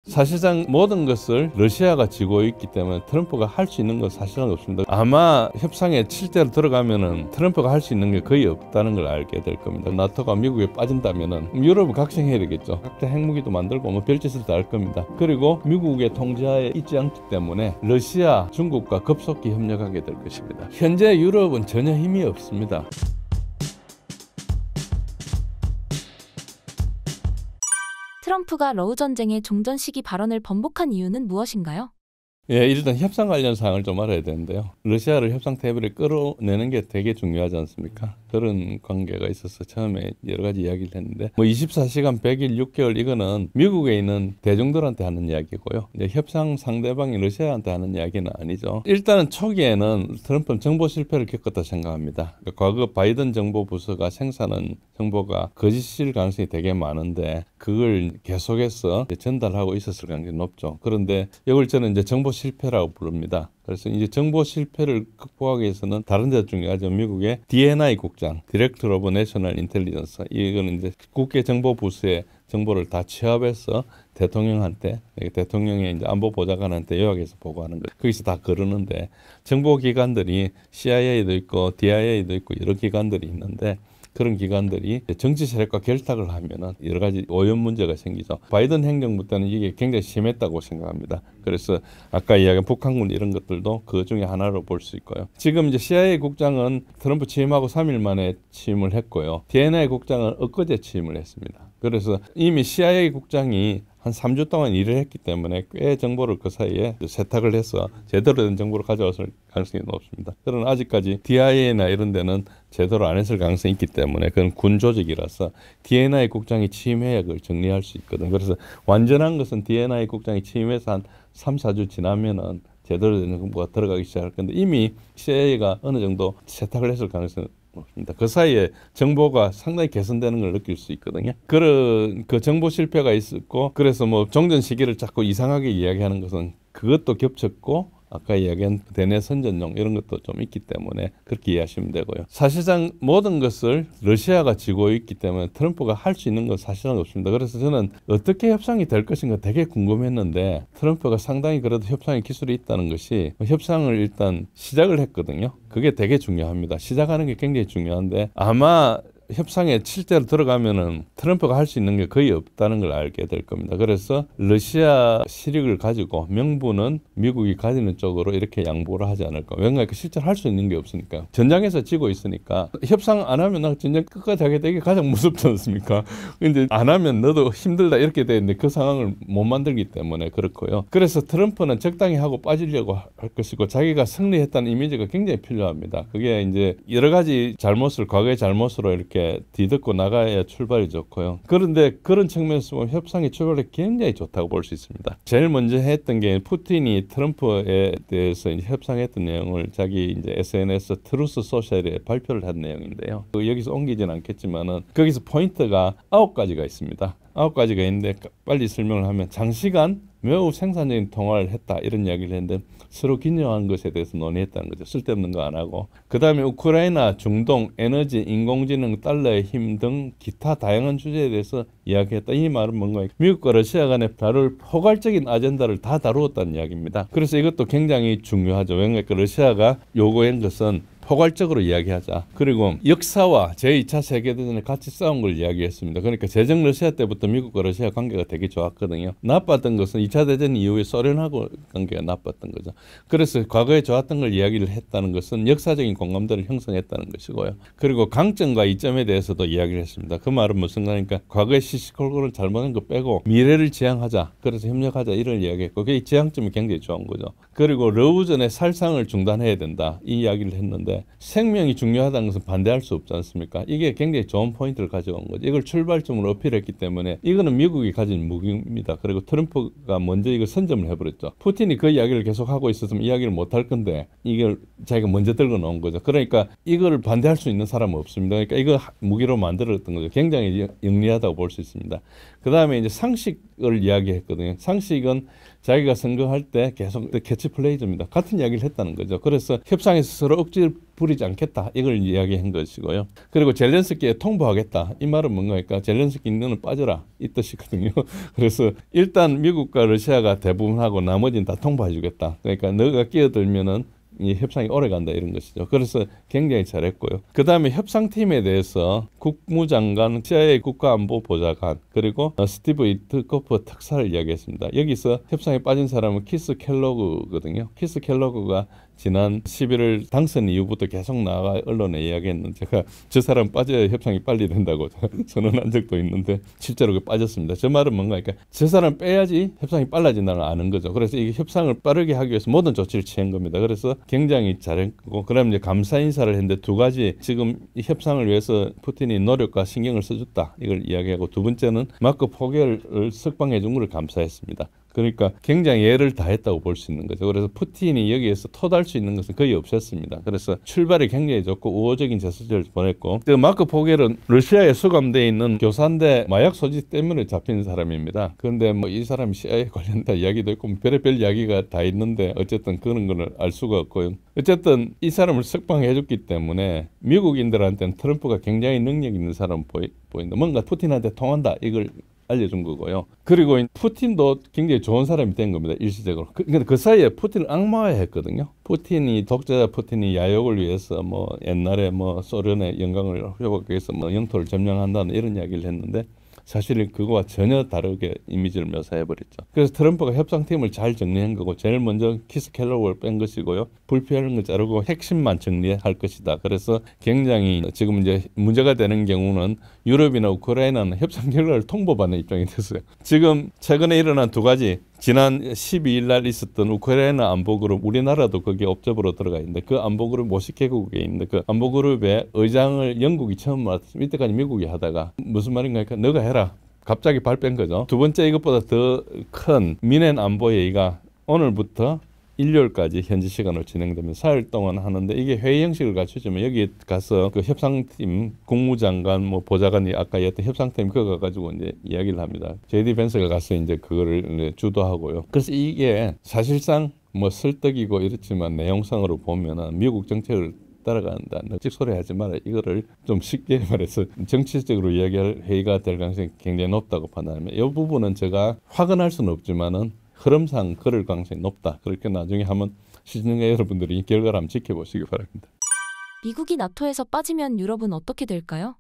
사실상 모든 것을 러시아가 쥐고 있기 때문에 트럼프가 할 수 있는 건 사실은 없습니다. 아마 협상에 실제로 들어가면은 트럼프가 할 수 있는 게 거의 없다는 걸 알게 될 겁니다. 나토가 미국에 빠진다면은 유럽을 각성해야 되겠죠. 각자 핵무기도 만들고 뭐 별짓을 다 할 겁니다. 그리고 미국의 통제하에 있지 않기 때문에 러시아, 중국과 급속히 협력하게 될 것입니다. 현재 유럽은 전혀 힘이 없습니다. 트럼프가 러우 전쟁의 종전 시기 발언을 번복한 이유는 무엇인가요? 예, 일단 협상 관련 사항을 좀 알아야 되는데요. 러시아를 협상 테이블에 끌어내는 게 되게 중요하지 않습니까? 그런 관계가 있어서 처음에 여러 가지 이야기를 했는데 24시간 100일 6개월 이거는 미국에 있는 대중들한테 하는 이야기고요. 이제 협상 상대방이 러시아한테 하는 이야기는 아니죠. 일단은 초기에는 트럼프는 정보 실패를 겪었다 생각합니다. 그러니까 과거 바이든 정보 부서가 생산한 정보가 거짓일 가능성이 되게 많은데 그걸 계속해서 전달하고 있었을 가능성이 높죠. 그런데 이걸 저는 이제 정보 실패라고 부릅니다. 그래서 이제 정보 실패를 극복하기 위해서는 다른 데 중요하죠. 미국의 DNI 국장, Director of National Intelligence, 이거는 이제 국회 정보 부서의 정보를 다 취합해서 대통령한테, 대통령의 이제 안보 보좌관한테 요약해서 보고하는 거예요. 거기서 다 거르는데 정보 기관들이 CIA도 있고 DIA도 있고 여러 기관들이 있는데 그런 기관들이 정치 세력과 결탁을 하면은 여러 가지 오염 문제가 생기죠. 바이든 행정부 때는 이게 굉장히 심했다고 생각합니다. 그래서 아까 이야기한 북한군 이런 것들도 그 중에 하나로 볼 수 있고요. 지금 이제 CIA 국장은 트럼프 취임하고 3일 만에 취임을 했고요. DNI 국장은 엊그제 취임을 했습니다. 그래서 이미 CIA 국장이 한 3주 동안 일을 했기 때문에 꽤 정보를 그 사이에 세탁을 해서 제대로 된 정보를 가져왔을 가능성이 높습니다. 그러나 아직까지 DIA나 이런 데는 제대로 안 했을 가능성이 있기 때문에 그건 군 조직이라서 DNI 국장이 취임해야 그걸 정리할 수 있거든요. 그래서 완전한 것은 DNI 국장이 취임해서 한 3, 4주 지나면은 제대로 된 정보가 들어가기 시작할 건데 이미 CIA가 어느 정도 세탁을 했을 가능성이 없습니다. 그 사이에 정보가 상당히 개선되는 걸 느낄 수 있거든요. 그런 그 정보 실패가 있었고 그래서 뭐 종전 시기를 자꾸 이상하게 이야기하는 것은 그것도 겹쳤고 아까 이야기한 대내 선전용 이런 것도 좀 있기 때문에 그렇게 이해하시면 되고요. 사실상 모든 것을 러시아가 쥐고 있기 때문에 트럼프가 할 수 있는 건 사실은 없습니다. 그래서 저는 어떻게 협상이 될 것인가 되게 궁금했는데 트럼프가 상당히 그래도 협상의 기술이 있다는 것이 협상을 일단 시작을 했거든요. 그게 되게 중요합니다. 시작하는 게 굉장히 중요한데 아마 협상에 실제로 들어가면은 트럼프가 할 수 있는 게 거의 없다는 걸 알게 될 겁니다. 그래서 러시아 실익을 가지고 명분은 미국이 가지는 쪽으로 이렇게 양보를 하지 않을까. 왜냐하면 실제로 할 수 있는 게 없으니까. 전장에서 지고 있으니까 협상 안 하면 전쟁 끝까지 하게 되게 가장 무섭지 않습니까? 근데 안 하면 너도 힘들다 이렇게 되는데 그 상황을 못 만들기 때문에 그렇고요. 그래서 트럼프는 적당히 하고 빠지려고 할 것이고 자기가 승리했다는 이미지가 굉장히 필요합니다. 그게 이제 여러 가지 잘못을 과거의 잘못으로 이렇게 뒤덮고 나가야 출발이 좋고요. 그런데 그런 측면에서 보면 협상의 출발이 굉장히 좋다고 볼 수 있습니다. 제일 먼저 했던 게 푸틴이 트럼프에 대해서 이제 협상했던 내용을 자기 이제 SNS 트루스 소셜에 발표를 한 내용인데요. 여기서 옮기진 않겠지만은 거기서 포인트가 9가지가 있습니다. 9가지가 있는데 빨리 설명을 하면 장시간 매우 생산적인 통화를 했다 이런 이야기를 했는데 서로 긴장한 것에 대해서 논의했다는 거죠. 쓸데없는 거 안 하고. 그 다음에 우크라이나, 중동, 에너지, 인공지능, 달러의 힘 등 기타 다양한 주제에 대해서 이야기했다. 이 말은 뭔가 미국과 러시아 간에 다룰 포괄적인 아젠다를 다 다루었다는 이야기입니다. 그래서 이것도 굉장히 중요하죠. 왜냐하면 러시아가 요구한 것은 포괄적으로 이야기하자. 그리고 역사와 제2차 세계대전에 같이 싸운 걸 이야기했습니다. 그러니까 제정 러시아 때부터 미국과 러시아 관계가 되게 좋았거든요. 나빴던 것은 2차 대전 이후에 소련하고 관계가 나빴던 거죠. 그래서 과거에 좋았던 걸 이야기를 했다는 것은 역사적인 공감대를 형성했다는 것이고요. 그리고 강점과 이점에 대해서도 이야기를 했습니다. 그 말은 무슨 말이니까 과거의 시시콜콜을 잘못한 거 빼고 미래를 지향하자. 그래서 협력하자 이런 이야기했고 그게 지향점이 굉장히 좋은 거죠. 그리고 러우전의 살상을 중단해야 된다. 이 이야기를 했는데 생명이 중요하다는 것은 반대할 수 없지 않습니까? 이게 굉장히 좋은 포인트를 가져온 거죠. 이걸 출발점으로 어필했기 때문에 이거는 미국이 가진 무기입니다. 그리고 트럼프가 먼저 이걸 선점을 해버렸죠. 푸틴이 그 이야기를 계속하고 있었으면 이야기를 못할 건데 이걸 자기가 먼저 들고 나온 거죠. 그러니까 이걸 반대할 수 있는 사람은 없습니다. 그러니까 이거 무기로 만들었던 거죠. 굉장히 영리하다고 볼 수 있습니다. 그 다음에 이제 상식을 이야기했거든요. 상식은 자기가 선거할 때 계속 캐치플레이즈입니다. 같은 이야기를 했다는 거죠. 그래서 협상에서 서로 억지를 부리지 않겠다 이걸 이야기한 것이고요. 그리고 젤렌스키에 통보하겠다. 이 말은 뭔가니까 젤렌스키 너는 빠져라 이 뜻이거든요. 그래서 일단 미국과 러시아가 대부분 하고 나머지는 다 통보해주겠다. 그러니까 너가 끼어들면은 이 협상이 오래 간다 이런 것이죠. 그래서 굉장히 잘했고요. 그 다음에 협상팀에 대해서 국무장관, CIA 국가안보보좌관 그리고 스티브 이트코프 특사를 이야기했습니다. 여기서 협상에 빠진 사람은 키스 켈로그거든요. 키스 켈로그가 지난 11월 당선 이후부터 계속 나가 언론에 이야기했는데 제가 저 사람 빠져야 협상이 빨리 된다고 선언한 적도 있는데 실제로 그 빠졌습니다. 저 말은 뭔가 그러니까 저 사람 빼야지 협상이 빨라진다는 걸 아는 거죠. 그래서 이게 협상을 빠르게 하기 위해서 모든 조치를 취한 겁니다. 그래서 굉장히 잘했고 그다음 이제 감사 인사를 했는데 두 가지 지금 이 협상을 위해서 푸틴이 노력과 신경을 써줬다 이걸 이야기하고 두 번째는 마크 포겔을 석방해 준 것을 감사했습니다. 그러니까 굉장히 애를 다했다고 볼 수 있는 거죠. 그래서 푸틴이 여기에서 토달 수 있는 것은 거의 없었습니다. 그래서 출발이 굉장히 좋고 우호적인 제스처를 보냈고 그 마크 포겔은 러시아에 수감되어 있는 교사인데 마약 소지 때문에 잡힌 사람입니다. 그런데 뭐 이 사람이 CIA 관련된 이야기도 있고 별의별 이야기가 다 있는데 어쨌든 그런 거는 알 수가 없고요. 어쨌든 이 사람을 석방해 줬기 때문에 미국인들한테는 트럼프가 굉장히 능력 있는 사람 보인다. 뭔가 푸틴한테 통한다 이걸 알려준 거고요. 그리고 푸틴도 굉장히 좋은 사람이 된 겁니다. 일시적으로. 근데 그 사이에 푸틴을 악마화했거든요. 푸틴이 독재자 푸틴이 야욕을 위해서 뭐 옛날에 뭐 소련의 영광을 회복하기 위해서 뭐 영토를 점령한다는 이런 이야기를 했는데 사실은 그거와 전혀 다르게 이미지를 묘사해버렸죠. 그래서 트럼프가 협상팀을 잘 정리한 거고 제일 먼저 키스 켈로그를 뺀 것이고요. 불필요한 거 자르고 핵심만 정리할 것이다. 그래서 굉장히 지금 이제 문제가 되는 경우는 유럽이나 우크라이나는 협상 결과를 통보받는 입장이 됐어요. 지금 최근에 일어난 두 가지 지난 12일 날 있었던 우크라이나 안보그룹 우리나라도 거기에 옵접으로 들어가 있는데 그 안보그룹 50개국에 있는데 그 안보그룹의 의장을 영국이 처음 맡았습니다. 이때까지 미국이 하다가 무슨 말인가 하니까 너가 해라. 갑자기 발 뺀 거죠. 두 번째 이것보다 더 큰 민엔 안보회의가 오늘부터 일요일까지 현지 시간으로 진행되면 4일 동안 하는데 이게 회의 형식을 갖추지만 여기 가서 그 협상팀 국무장관 뭐 보좌관이 아까 얘기했던 협상팀 그거 가가지고 이제 이야기를 합니다. JD 벤스가 가서 이제 그거를 주도하고요. 그래서 이게 사실상 뭐 설득이고 이렇지만 내용상으로 보면은 미국 정책을 따라간다. 찍소리 하지 마라. 이거를 좀 쉽게 말해서 정치적으로 이야기할 회의가 될 가능성이 굉장히 높다고 판단합니다. 이 부분은 제가 확언할 수는 없지만은 흐름상 그럴 가능성이 높다. 그렇게 나중에 한번 시청자 여러분들이 결과를 한번 지켜보시기 바랍니다. 미국이 나토에서 빠지면 유럽은 어떻게 될까요?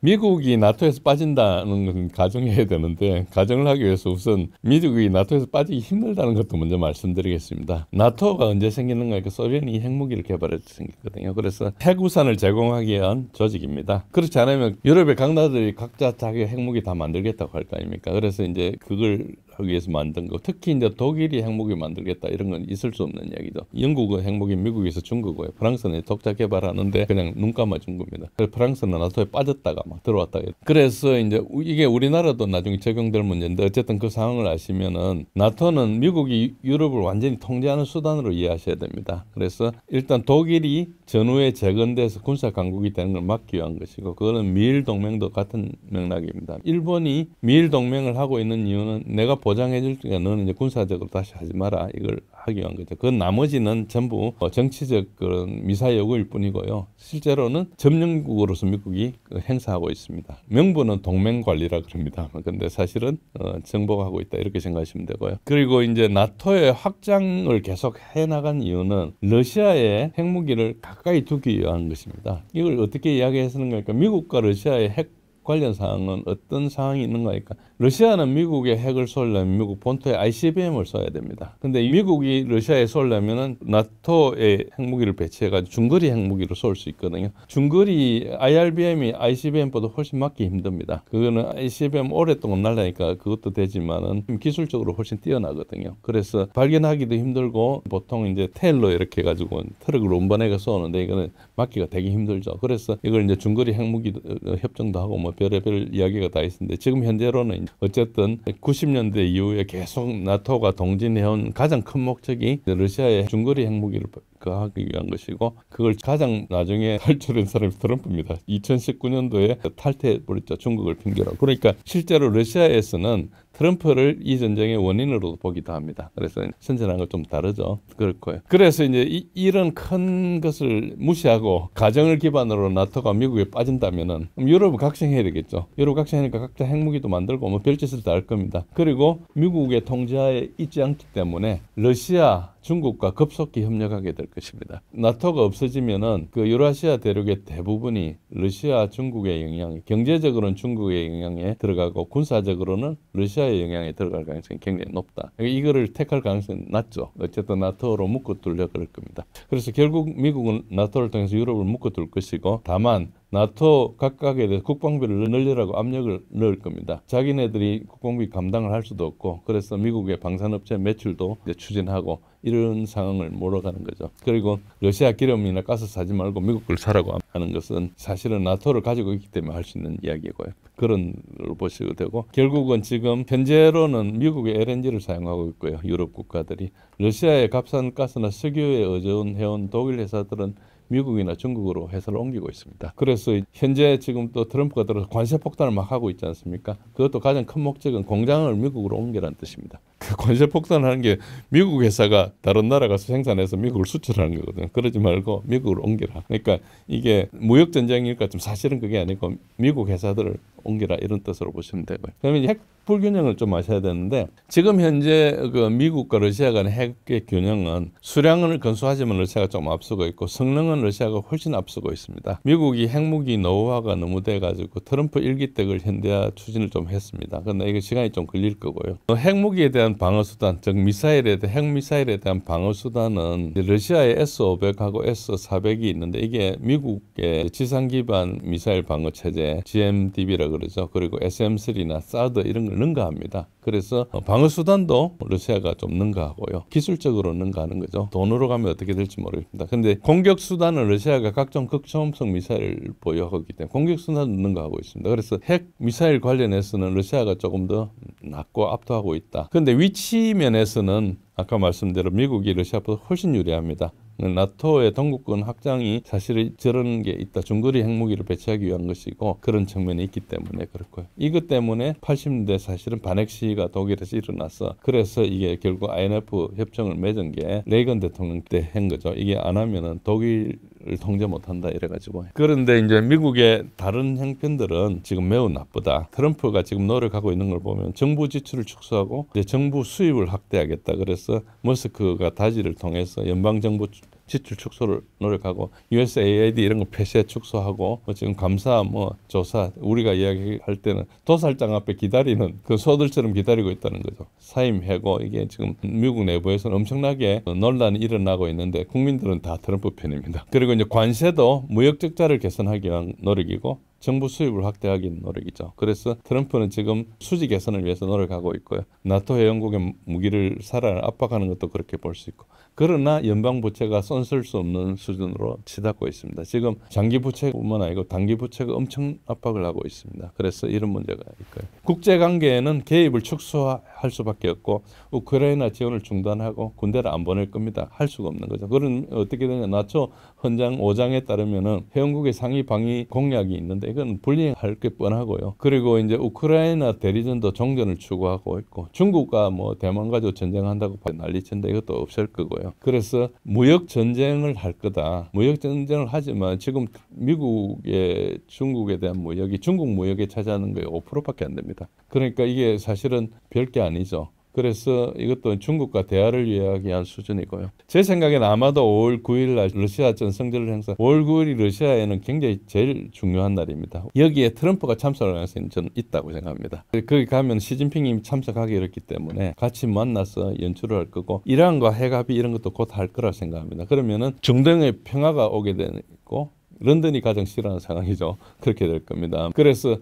미국이 나토에서 빠진다는 건 가정해야 되는데 가정을 하기 위해서 우선 미국이 나토에서 빠지기 힘들다는 것도 먼저 말씀드리겠습니다. 나토가 언제 생기는가 하니까 소련이 핵무기를 개발해서 생겼거든요. 그래서 핵우산을 제공하기 위한 조직입니다. 그렇지 않으면 유럽의 각 나라들이 각자 자기 핵무기 다 만들겠다고 할 거 아닙니까? 그래서 이제 그걸 하기 위해서 만든 거. 특히 이제 독일이 핵무기 만들겠다 이런 건 있을 수 없는 이야기죠. 영국은 핵무기 미국에서 준 거고요. 프랑스는 독자 개발하는데 그냥 눈 감아준 겁니다. 그래서 프랑스는 나토에 빠졌다가 막 들어왔다. 그래서 이제 이게 우리나라도 나중에 적용될 문제인데 어쨌든 그 상황을 아시면은 나토는 미국이 유럽을 완전히 통제하는 수단으로 이해하셔야 됩니다. 그래서 일단 독일이 전후에 재건돼서 군사 강국이 되는 걸 막기 위한 것이고 그거는 미일 동맹도 같은 맥락입니다. 일본이 미일 동맹을 하고 있는 이유는 내가 보장해 줄 테니까 너는 이제 군사적으로 다시 하지 마라 이걸 하기 위한 거죠. 그 나머지는 전부 정치적 그런 미사 여구일 뿐이고요. 실제로는 점령국으로서 미국이 행사하고 있습니다. 명분은 동맹 관리라 그럽니다. 그런데 사실은 정복하고 있다 이렇게 생각하시면 되고요. 그리고 이제 나토의 확장을 계속 해나간 이유는 러시아의 핵무기를 가까이 두기 위한 것입니다. 이걸 어떻게 이야기했는가 하니까 미국과 러시아의 핵 관련 사항은 어떤 상황이 있는가 하니까 러시아는 미국의 핵을 쏘려면 미국 본토에 ICBM을 쏴야 됩니다. 근데 미국이 러시아에 쏘려면은 나토의 핵무기를 배치해가지고 중거리 핵무기로 쏠 수 있거든요. 중거리 IRBM이 ICBM보다 훨씬 맞기 힘듭니다. 그거는 ICBM 오랫동안 날라니까 그것도 되지만은 기술적으로 훨씬 뛰어나거든요. 그래서 발견하기도 힘들고 보통 이제 테일러 이렇게 해가지고 트럭을 운반해가 쏘는데 이거는 맞기가 되게 힘들죠. 그래서 이걸 이제 중거리 핵무기 협정도 하고 뭐 별의별 이야기가 다 있는데 지금 현재로는 어쨌든 90년대 이후에 계속 나토가 동진해온 가장 큰 목적이 러시아의 중거리 핵무기를 하기 위한 것이고, 그걸 가장 나중에 탈출한 사람이 트럼프입니다. 2019년도에 탈퇴해버렸죠. 중국을 핑계로. 그러니까 실제로 러시아에서는 트럼프를 이 전쟁의 원인으로 보기도 합니다. 그래서 선전한 건 좀 다르죠. 그럴 거예요. 그래서 이제 이런 큰 것을 무시하고 가정을 기반으로 나토가 미국에 빠진다면은 유럽은 각성해야 되겠죠. 유럽 각성하니까 각자 핵무기도 만들고 뭐 별짓을 다 할 겁니다. 그리고 미국의 통제하에 있지 않기 때문에 러시아, 중국과 급속히 협력하게 될 것입니다. 나토가 없어지면은 그 유라시아 대륙의 대부분이 러시아, 중국의 영향이, 경제적으로는 중국의 영향에 들어가고 군사적으로는 러시아의 영향에 들어갈 가능성이 굉장히 높다. 이거를 택할 가능성이 낮죠. 어쨌든 나토로 묶어두려고 그럴 겁니다. 그래서 결국 미국은 나토를 통해서 유럽을 묶어둘 것이고, 다만 나토 각각에 대해서 국방비를 늘리라고 압력을 넣을 겁니다. 자기네들이 국방비 감당을 할 수도 없고, 그래서 미국의 방산업체 매출도 이제 추진하고 이런 상황을 몰아가는 거죠. 그리고 러시아 기름이나 가스 사지 말고 미국 걸 사라고 하는 것은 사실은 나토를 가지고 있기 때문에 할 수 있는 이야기고요. 그런 걸 보시게 되고, 결국은 지금 현재로는 미국의 LNG를 사용하고 있고요. 유럽 국가들이 러시아의 값싼 가스나 석유에 의존해온 독일 회사들은 미국이나 중국으로 회사를 옮기고 있습니다. 그래서 현재 지금 또 트럼프가 들어서 관세 폭탄을 막 하고 있지 않습니까? 그것도 가장 큰 목적은 공장을 미국으로 옮기라는 뜻입니다. 그 관세 폭탄을 하는 게 미국 회사가 다른 나라 가서 생산해서 미국을 수출하는 거거든요. 그러지 말고 미국으로 옮기라. 그러니까 이게 무역 전쟁이니까 좀 사실은 그게 아니고 미국 회사들을 옮기라, 이런 뜻으로 보시면 되고요. 그러면 핵 불균형을 좀 아셔야 되는데, 지금 현재 그 미국과 러시아 간의 핵의 균형은 수량을 근소하지만 러시아가 좀 앞서고 있고, 성능은 러시아가 훨씬 앞서고 있습니다. 미국이 핵무기 노후화가 너무 돼가지고 트럼프 1기 때 그걸 현대화 추진을 좀 했습니다. 그런데 이게 시간이 좀 걸릴 거고요. 핵무기에 대한 방어 수단, 즉 미사일에 대한, 핵미사일에 대한 방어 수단은 러시아의 S-500하고 S-400이 있는데, 이게 미국의 지상 기반 미사일 방어 체제 GMDB라고 그러죠. 그리고 SM3나 사드 이런 걸 능가합니다. 그래서 방어 수단도 러시아가 좀 능가하고요. 기술적으로 능가하는 거죠. 돈으로 가면 어떻게 될지 모르겠습니다. 근데 공격 수단은 러시아가 각종 극초음속 미사일을 보유하고 있기 때문에 공격 수단도 능가하고 있습니다. 그래서 핵 미사일 관련해서는 러시아가 조금 더 낫고 압도하고 있다. 그런데 위치 면에서는 아까 말씀대로 미국이 러시아보다 훨씬 유리합니다. 나토의 동국권 확장이 사실 저런 게 있다. 중거리 핵무기를 배치하기 위한 것이고, 그런 측면이 있기 때문에 그럴 거예요. 이것 때문에 80년대 사실은 반핵 시위가 독일에서 일어났어. 그래서 이게 결국 INF 협정을 맺은 게 레이건 대통령 때 한 거죠. 이게 안 하면은 독일을 통제 못한다 이래가지고. 그런데 이제 미국의 다른 형편들은 지금 매우 나쁘다. 트럼프가 지금 노력하고 있는 걸 보면 정부 지출을 축소하고 이제 정부 수입을 확대하겠다. 그래서 머스크가 다지를 통해서 연방정부 지출 축소를 노력하고, USAID 이런 거 폐쇄 축소하고, 지금 감사 조사 우리가 이야기할 때는 도살장 앞에 기다리는 그 소들처럼 기다리고 있다는 거죠. 사임 해고, 이게 지금 미국 내부에서는 엄청나게 논란이 일어나고 있는데 국민들은 다 트럼프 편입니다. 그리고 이제 관세도 무역 적자를 개선하기 위한 노력이고, 정부 수입을 확대하기 위한 노력이죠. 그래서 트럼프는 지금 수지 개선을 위해서 노력하고 있고요. 나토 회원국의 무기를 사라를 압박하는 것도 그렇게 볼 수 있고, 그러나 연방 부채가 손쓸 수 없는 수준으로 치닫고 있습니다. 지금 장기 부채뿐만 아니고 단기 부채가 엄청 압박을 하고 있습니다. 그래서 이런 문제가 있고요. 국제 관계에는 개입을 축소할 수밖에 없고, 우크라이나 지원을 중단하고 군대를 안 보낼 겁니다. 할 수가 없는 거죠. 그런 어떻게 되냐? 나토 헌장 5장에 따르면은 회원국의 상위 방위 공약이 있는데 이건 불이행할 게 뻔하고요. 그리고 이제 우크라이나 대리전도 종전을 추구하고 있고, 중국과 뭐 대만 가지고 전쟁한다고 난리친다, 이것도 없을 거고요. 그래서 무역 전쟁을 할 거다. 무역 전쟁을 하지만 지금 미국의 중국에 대한 무역이 중국 무역에 차지하는 게 5%밖에 안 됩니다. 그러니까 이게 사실은 별게 아니죠. 그래서 이것도 중국과 대화를 이야기한 수준이고요. 제 생각에는 아마도 5월 9일 날 러시아 전성절 행사, 5월 9일이 러시아에는 굉장히 제일 중요한 날입니다. 여기에 트럼프가 참석할 가능성이 저는 있다고 생각합니다. 거기 가면 시진핑이 참석하기 어렵기 때문에 같이 만나서 연출을 할 거고, 이란과 핵합의 이런 것도 곧 할 거라 생각합니다. 그러면은 중동의 평화가 오게 되고, 런던이 가장 싫어하는 상황이죠. 그렇게 될 겁니다.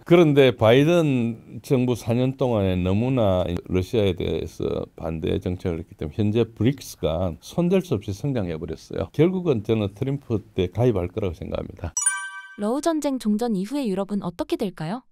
그런데 바이든 정부 4년 동안에 너무나 러시아에 대해서 반대 정책을 했기 때문에 현재 브릭스가 손댈 수 없이 성장해 버렸어요. 결국은 저는 트럼프 때 가입할 거라고 생각합니다. 러우 전쟁 종전 이후의 유럽은 어떻게 될까요?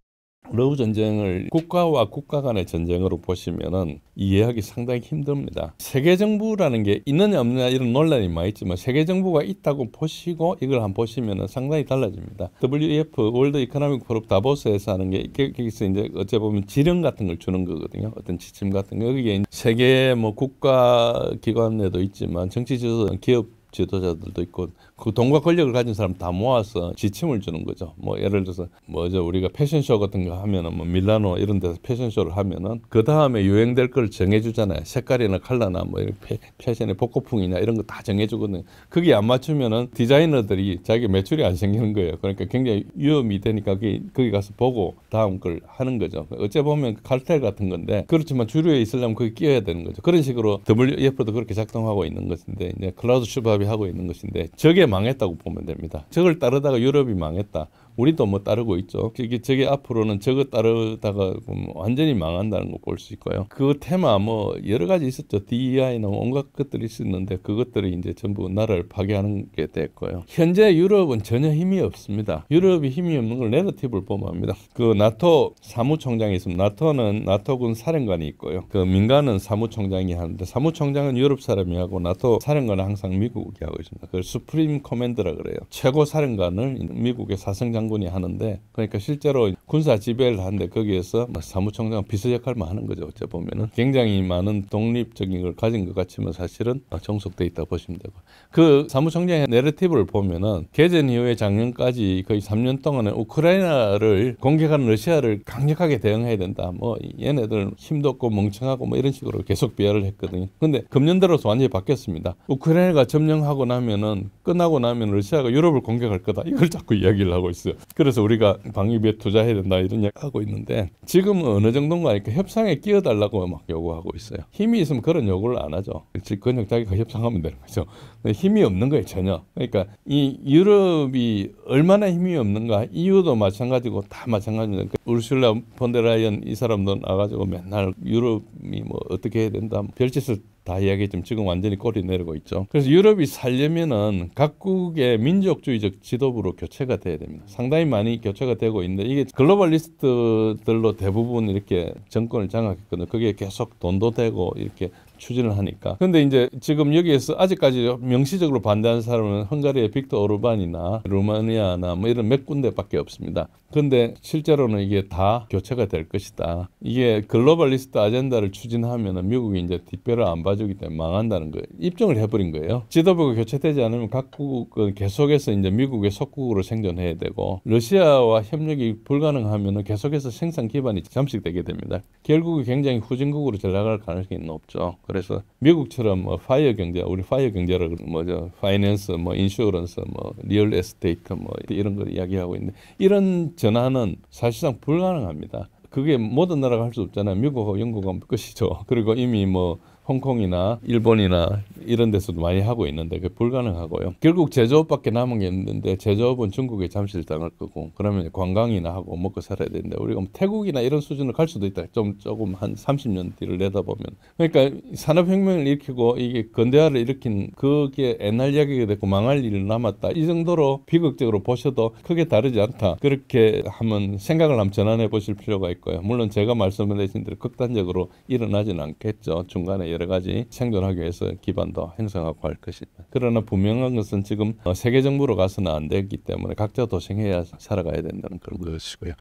러우 전쟁을 국가와 국가 간의 전쟁으로 보시면은 이해하기 상당히 힘듭니다. 세계 정부라는 게 있느냐 없느냐 이런 논란이 많이 있지만 세계 정부가 있다고 보시고 이걸 한번 보시면은 상당히 달라집니다. WEF 월드 이코노믹 포럼 다보스에서 하는 게 여기서 이제 어째 보면 지령 같은 걸 주는 거거든요. 어떤 지침 같은 거. 여기에 세계 뭐 국가 기관에도 있지만 정치 지도자, 기업 지도자들도 있고 그 돈과 권력을 가진 사람 다 모아서 지침을 주는 거죠. 뭐 예를 들어서 뭐죠 우리가 패션쇼 같은 거 하면은 뭐 밀라노 이런 데서 패션쇼를 하면은 그 다음에 유행될 걸 정해주잖아요. 색깔이나 컬러나 뭐 이런 패션의 복고풍이냐 이런 거 다 정해주거든요. 거기 안 맞추면은 디자이너들이 자기 매출이 안 생기는 거예요. 그러니까 굉장히 위험이 되니까 거기 가서 보고 다음 걸 하는 거죠. 어째 보면 칼텔 같은 건데 그렇지만 주류에 있으려면 거기 끼어야 되는 거죠. 그런 식으로 WEF도 그렇게 작동하고 있는 것인데 이제 클라우스 슈밥이 하고 있는 것인데 저게 망했다고 보면 됩니다. 저걸 따르다가 유럽이 망했다. 우리도 뭐 따르고 있죠. 저게 앞으로는 저거 따르다가 완전히 망한다는 거 볼 수 있고요. 그 테마 뭐 여러 가지 있었죠. DEI나 온갖 것들이 있었는데 그것들이 이제 전부 나라를 파괴하는 게 됐고요. 현재 유럽은 전혀 힘이 없습니다. 유럽이 힘이 없는 걸 내러티브를 보면 합니다. 그 나토 사무총장이 있습니다. 나토는 나토군 사령관이 있고요. 그 민간은 사무총장이 하는데 사무총장은 유럽 사람이 하고 나토 사령관은 항상 미국이 하고 있습니다. 그걸 수프림 커맨더라 그래요. 최고 사령관을 미국의 사성장 군이 하는데 그러니까 실제로 군사 지배를 하는데 거기에서 사무총장 비서 역할만 하는 거죠. 어째 보면은 굉장히 많은 독립적인 걸 가진 것 같지만 사실은 종속돼 있다 보시면 되고 그 사무총장의 내러티브를 보면은 개전 이후에 작년까지 거의 3년 동안에 우크라이나를 공격하는 러시아를 강력하게 대응해야 된다. 뭐 얘네들 힘도 없고 멍청하고 뭐 이런 식으로 계속 비하를 했거든요. 근데 금년 들어서 완전히 바뀌었습니다. 우크라이나가 점령하고 나면은 끝나고 나면 러시아가 유럽을 공격할 거다. 이걸 자꾸 이야기를 하고 있어요. 그래서 우리가 방위비에 투자해야 된다 이런 얘기 하고 있는데 지금은 어느 정도인가 하니까 협상에 끼어달라고 막 요구하고 있어요. 힘이 있으면 그런 요구를 안 하죠. 그냥 자기가 협상하면 되는 거죠. 근데 힘이 없는 거예요 전혀. 그러니까 이 유럽이 얼마나 힘이 없는가 EU도 마찬가지고 다 마찬가지입니다. 우르슐라 폰데라이언 이 사람도 나가지고 맨날 유럽이 뭐 어떻게 해야 된다 별짓을 다 이야기했지만 지금 완전히 꼬리 내리고 있죠. 그래서 유럽이 살려면은 각국의 민족주의적 지도부로 교체가 돼야 됩니다. 상당히 많이 교체가 되고 있는데 이게 글로벌리스트들로 대부분 이렇게 정권을 장악했거든요. 그게 계속 돈도 되고 이렇게 추진을 하니까. 근데 이제 지금 여기에서 아직까지 명시적으로 반대하는 사람은 헝가리의 빅터 오르반이나 루마니아나 뭐 이런 몇 군데밖에 없습니다. 근데 실제로는 이게 다 교체가 될 것이다. 이게 글로벌리스트 아젠다를 추진하면은 미국이 이제 뒷배를 안 봐주기 때문에 망한다는 거예요. 입증을 해버린 거예요. 지도부가 교체되지 않으면 각국은 계속해서 이제 미국의 속국으로 생존해야 되고 러시아와 협력이 불가능하면은 계속해서 생산 기반이 잠식되게 됩니다. 결국은 굉장히 후진국으로 전락할 가능성이 높죠. 그래서 미국처럼 뭐 파이어 경제, 우리 파이어 경제를 뭐죠, 파이낸스, 뭐 인슈어런스, 뭐 리얼 에스테이트, 뭐 이런 걸 이야기하고 있는데 이런 전환은 사실상 불가능합니다. 그게 모든 나라가 할 수 없잖아요. 미국하고 영국하고 끝이죠. 그리고 이미 뭐 홍콩이나 일본이나 이런 데서도 많이 하고 있는데 그게 불가능하고요. 결국 제조업밖에 남은 게 있는데 제조업은 중국에 잠실당할 거고 그러면 관광이나 하고 먹고 살아야 되는데 우리가 뭐 태국이나 이런 수준을 갈 수도 있다. 조금 한 30년 뒤를 내다보면. 그러니까 산업혁명을 일으키고 이게 근대화를 일으킨 그게 옛날 이야기가 됐고 망할 일이 남았다. 이 정도로 비극적으로 보셔도 크게 다르지 않다. 그렇게 한번 생각을 한번 전환해 보실 필요가 있고요. 물론 제가 말씀드린 대로 극단적으로 일어나지는 않겠죠. 중간에 여러 가지 생존하기 위해서 기반도 형성하고 할 것입니다. 그러나 분명한 것은 지금 세계 정부로 가서는 안 되기 때문에 각자 도생해야 살아가야 된다는 그런 것이고요.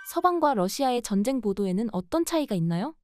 서방과 러시아의 전쟁 보도에는 어떤 차이가 있나요?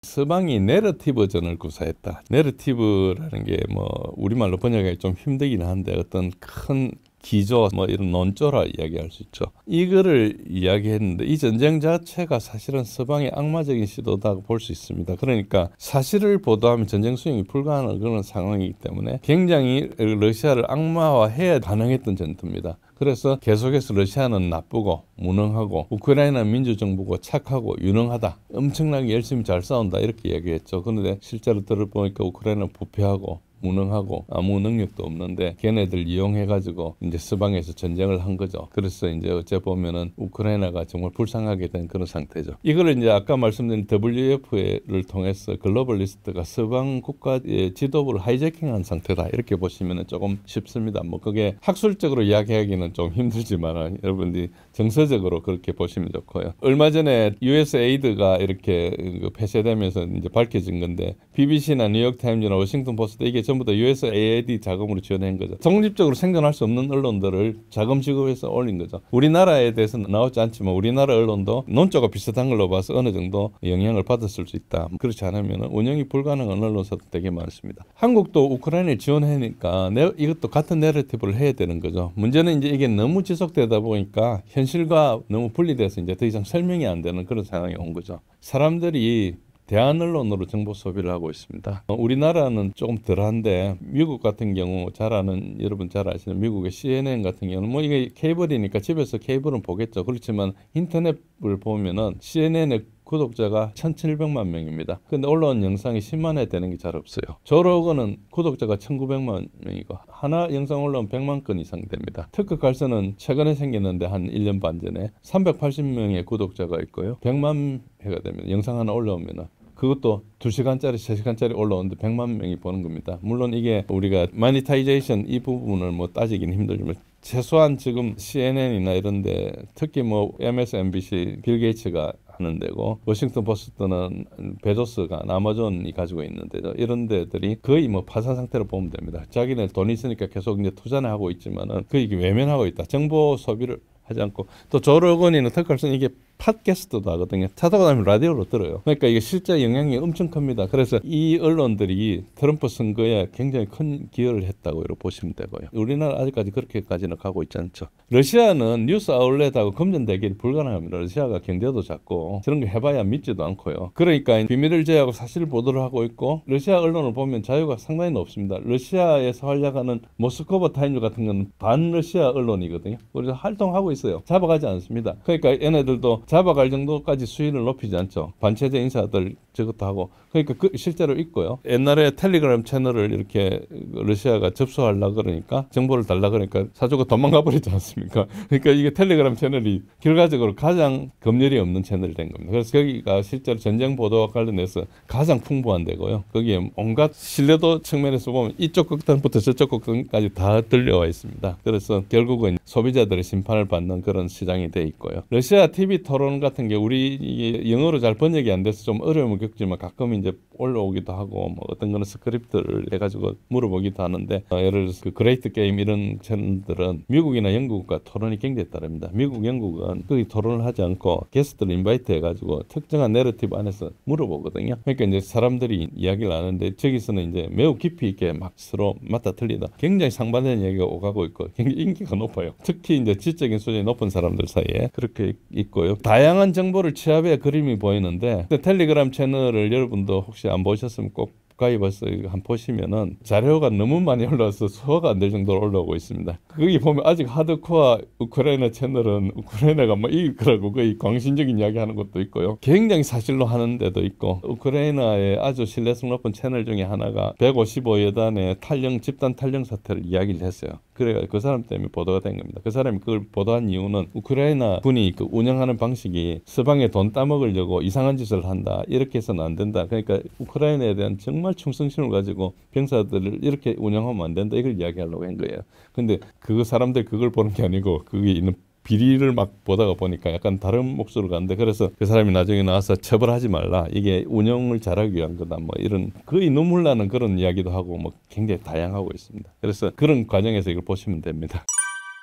서방이 내러티브전을 구사했다. 내러티브라는 게 뭐 우리말로 번역하기 좀 힘들긴 한데 어떤 큰 기조 뭐 이런 논조라 이야기할 수 있죠. 이거를 이야기했는데 이 전쟁 자체가 사실은 서방의 악마적인 시도다고 볼 수 있습니다. 그러니까 사실을 보도하면 전쟁 수행이 불가능한 그런 상황이기 때문에 굉장히 러시아를 악마화해야 가능했던 전투입니다. 그래서 계속해서 러시아는 나쁘고 무능하고 우크라이나 민주정부가 착하고 유능하다. 엄청나게 열심히 잘 싸운다 이렇게 얘기했죠. 그런데 실제로 들어보니까 우크라이나는 부패하고 무능하고 아무 능력도 없는데 걔네들 이용해가지고 이제 서방에서 전쟁을 한 거죠. 그래서 이제 어째 보면은 우크라이나가 정말 불쌍하게 된 그런 상태죠. 이거를 이제 아까 말씀드린 WF를 통해서 글로벌리스트가 서방 국가의 지도부를 하이제킹한 상태다 이렇게 보시면은 조금 쉽습니다. 뭐 그게 학술적으로 이야기하기는 좀 힘들지만 여러분들이 정서적으로 그렇게 보시면 좋고요. 얼마 전에 USAID가 이렇게 폐쇄되면서 이제 밝혀진 건데 BBC나 뉴욕타임즈나 워싱턴 포스트 이게 전부 다 USAID 자금으로 지원한 거죠. 독립적으로 생존할 수 없는 언론들을 자금 지급해서 올린 거죠. 우리나라에 대해서는 나오지 않지만 우리나라 언론도 논조가 비슷한 걸로 봐서 어느 정도 영향을 받았을 수 있다. 그렇지 않으면 운영이 불가능한 언론사도 되게 많습니다. 한국도 우크라이나에 지원하니까 이것도 같은 내러티브를 해야 되는 거죠. 문제는 이제 이게 너무 지속되다 보니까 현실과 너무 분리돼서 이제 더 이상 설명이 안 되는 그런 상황이 온 거죠. 사람들이 대한 언론으로 정보 소비를 하고 있습니다. 우리나라는 조금 덜한데 미국 같은 경우 잘 아는 여러분 잘 아시는 미국의 CNN 같은 경우는 뭐 이게 케이블이니까 집에서 케이블은 보겠죠. 그렇지만 인터넷을 보면은 CNN의 구독자가 1,700만 명입니다. 근데 올라온 영상이 10만 회 되는 게 잘 없어요. 조로건은 구독자가 1,900만 명이고 하나 영상 올라오면 100만 건 이상 됩니다. 특급 갈선은 최근에 생겼는데 한 1년 반 전에 380명의 구독자가 있고요. 100만 회가 됩니다. 영상 하나 올라오면은 그것도 2시간짜리, 3시간짜리 올라오는데 100만 명이 보는 겁니다. 물론 이게 우리가 마니타이제이션 이 부분을 뭐 따지기는 힘들지만 최소한 지금 CNN이나 이런데 특히 뭐 MSNBC 빌 게이츠가 하는 데고 워싱턴 포스트는 베조스가 아마존이 가지고 있는 데죠. 이런 데들이 거의 뭐 파산 상태로 보면 됩니다. 자기네 돈 있으니까 계속 이제 투자는 하고 있지만은 거의 외면하고 있다. 정보 소비를 하지 않고 또 조로건이나 특갈선 이게 팟캐스트도 하거든요. 타다가 나면 라디오로 들어요. 그러니까 이게 실제 영향이 엄청 큽니다. 그래서 이 언론들이 트럼프 선거에 굉장히 큰 기여를 했다고 이렇게 보시면 되고요. 우리나라 아직까지 그렇게까지는 가고 있지 않죠. 러시아는 뉴스 아울렛하고 금전 대결이 불가능합니다. 러시아가 경제도 작고 저런 거 해봐야 믿지도 않고요. 그러니까 비밀을 제외하고 사실 보도를 하고 있고 러시아 언론을 보면 자유가 상당히 높습니다. 러시아에서 활약하는 모스크바 타임즈 같은 건 반러시아 언론이거든요. 그래서 활동하고 있어요. 잡아가지 않습니다. 그러니까 얘네들도 잡아갈 정도까지 수위를 높이지 않죠. 반체제 인사들 저것도 하고. 그러니까 실제로 있고요. 옛날에 텔레그램 채널을 이렇게 러시아가 접수하려고 그러니까 정보를 달라 그러니까 사주가 도망가 버리지 않습니까? 그러니까 이게 텔레그램 채널이 결과적으로 가장 검열이 없는 채널이 된 겁니다. 그래서 거기가 실제로 전쟁 보도와 관련해서 가장 풍부한 데고요. 거기에 온갖 신뢰도 측면에서 보면 이쪽 극단부터 저쪽 극단까지 다 들려와 있습니다. 그래서 결국은 소비자들의 심판을 받는 그런 시장이 돼 있고요. 러시아 TV 토론 같은 게 우리 이게 영어로 잘 번역이 안 돼서 좀 어려움을 겪지만 가끔 이제 올라오기도 하고 뭐 어떤 거는 스크립트를 해가지고 물어보기도 하는데 예를 들어서 그 그레이트 게임 이런 채널들은 미국이나 영국과 토론이 굉장히 다릅니다. 미국, 영국은 거기 토론을 하지 않고 게스트를 인바이트 해가지고 특정한 내러티브 안에서 물어보거든요. 그러니까 이제 사람들이 이야기를 하는데 저기서는 이제 매우 깊이 있게 막 서로 맞다 틀리다 굉장히 상반되는 얘기가 오가고 있고 굉장히 인기가 높아요. 특히 이제 지적인 수준이 높은 사람들 사이에 그렇게 있고요. 다양한 정보를 취합해 그림이 보이는데 텔레그램 채널을 여러분도 혹시 안 보셨으면 꼭 가입해서 한 보시면은 자료가 너무 많이 올라와서 소화가 안 될 정도로 올라오고 있습니다. 거기 보면 아직 하드코어 우크라이나 채널은 우크라이나가 뭐 이거라고 거의 광신적인 이야기 하는 것도 있고요. 굉장히 사실로 하는 데도 있고 우크라이나의 아주 신뢰성 높은 채널 중에 하나가 155여단의 집단 탈영 사태를 이야기를 했어요. 그래가 그 사람 때문에 보도가 된 겁니다. 그 사람이 그걸 보도한 이유는 우크라이나 군이 그 운영하는 방식이 서방에 돈 따먹으려고 이상한 짓을 한다. 이렇게 해서는 안 된다. 그러니까 우크라이나에 대한 정말 충성심을 가지고 병사들을 이렇게 운영하면 안 된다. 이걸 이야기하려고 한 거예요. 근데 그 사람들 그걸 보는 게 아니고 그게 있는 비리를 막 보다가 보니까 약간 다른 목소리가 가는데 그래서 그 사람이 나중에 나와서 처벌하지 말라. 이게 운영을 잘하기 위한 거다. 뭐 이런 거의 눈물 나는 그런 이야기도 하고 뭐 굉장히 다양하고 있습니다. 그래서 그런 과정에서 이걸 보시면 됩니다.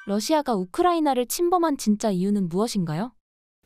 러시아가 우크라이나를 침범한 진짜 이유는 무엇인가요?